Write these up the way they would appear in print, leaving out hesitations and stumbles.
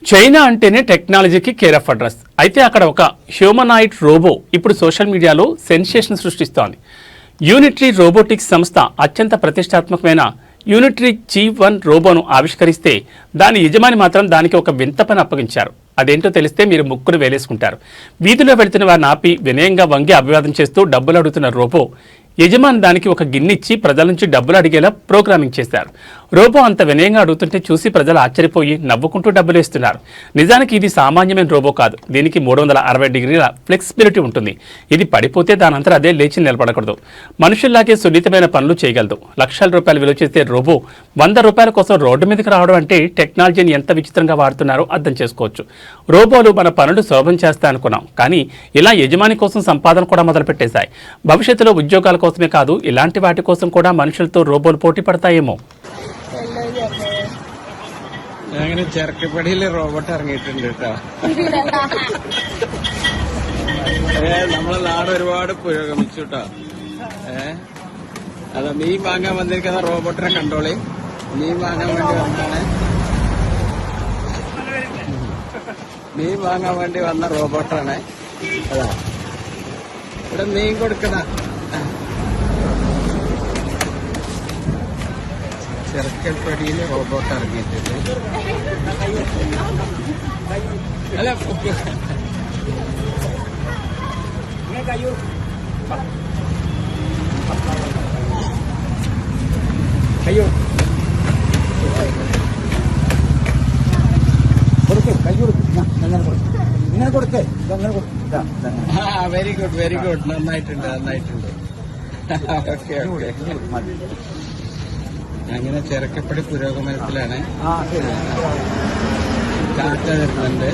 China అంటేనే టెక్నాలజీకి care of address. అయితే అక్కడ ఒక హ్యూమనాయిడ్ రోబో ఇప్పుడు సోషల్ మీడియాలో సెన్సేషన్ సృష్టిస్తోంది. యూనిటరీ రోబోటిక్స్ సంస్థ అత్యంత ప్రతిష్టాత్మకమైన యూనిటరీ G1 రోబోను ఆవిష్కరిస్తే దాని యజమాని మాత్రం దానికి ఒక వింత పని అప్పగించారు. అదేంటో తెలిస్తే మీరు ముక్కును వేలేసుకుంటారు. వీధిలో వెళుతున్న వారిని ఆపి వినయంగా వంగి అభివాదం చేస్తూ డబ్బులు అడుగుతున్న రోబో యజమాని దానికి ఒక గిన్నెచ్చి ప్రజల నుంచి డబ్బులు అడిగేలా ప్రోగ్రామింగ్ చేశారు. రోబో అంత వినయంగా అడుగుతుంటే చూసి ప్రజలు ఆశ్చర్యపోయి నవ్వుకుంటూ డబ్బులు వేస్తున్నారు. నిజానికి ఇది సామాన్యమైన రోబో కాదు. దీనికి 360 డిగ్రీల ఫ్లెక్సిబిలిటీ ఉంటుంది. ఇది పడిపోతే దానంతా అదే లేచి నిలబడకూడదు. మనుషుల్లాగే సున్నితమైన పనులు చేయగలదు. లక్షల రూపాయలు విలువ చేసే రోబో 100 రూపాయల కోసం రోడ్డు మీదకి రావడం అంటే టెక్నాలజీని ఎంత విచిత్రంగా వాడుతున్నారో అర్థం చేసుకోవచ్చు. రోబోలు మన పనులు సులభం చేస్తాయి అనుకున్నాం, కానీ ఇలా యజమాని కోసం సంపాదన కూడా మొదలుపెట్టేశాయి. భవిష్యత్తులో ఉద్యోగాల కోసమే కాదు, ఇలాంటి వాటి కోసం కూడా మనుషులతో రోబోలు పోటీ పడతాయేమో. അങ്ങനെ ചെറുക്കപ്പടിയിൽ റോബോട്ട് ഇറങ്ങിയിട്ടുണ്ട് കേട്ടോ. നമ്മളെ നാട് ഒരുപാട് പുരോഗമിച്ചു കേട്ടോ. അതാ മീൻ വാങ്ങാൻ വന്നിരിക്കുന്ന റോബോട്ടിനെ കണ്ടോളി. മീൻ വാങ്ങാൻ വേണ്ടി വന്നാണ്. മീൻ വാങ്ങാൻ വേണ്ടി വന്ന റോബോട്ടാണ്. അതാ ഇവിടെ മീൻ കൊടുക്കണ ചെറുക്കൽപ്പടിയിൽ റോബോട്ട് ഇറങ്ങിയിട്ടുണ്ട്. അല്ല അയ്യോ വെരി ഗുഡ് വെരി ഗുഡ്. നന്നായിട്ടുണ്ട് നന്നായിട്ടുണ്ട്. Okay okay. അങ്ങനെ ചെറുക്കപ്പടി പുരോഗമനത്തിലാണ്. കാറ്റ വരുന്നുണ്ട്.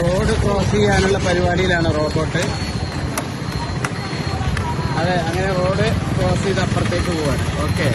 റോഡ് ക്രോസ് ചെയ്യാനുള്ള പരിപാടിയിലാണ് റോബോട്ട്. അതെ, അങ്ങനെ റോഡ് ക്രോസ് ചെയ്ത് അപ്പുറത്തേക്ക് പോവാൻ. ഓക്കെ.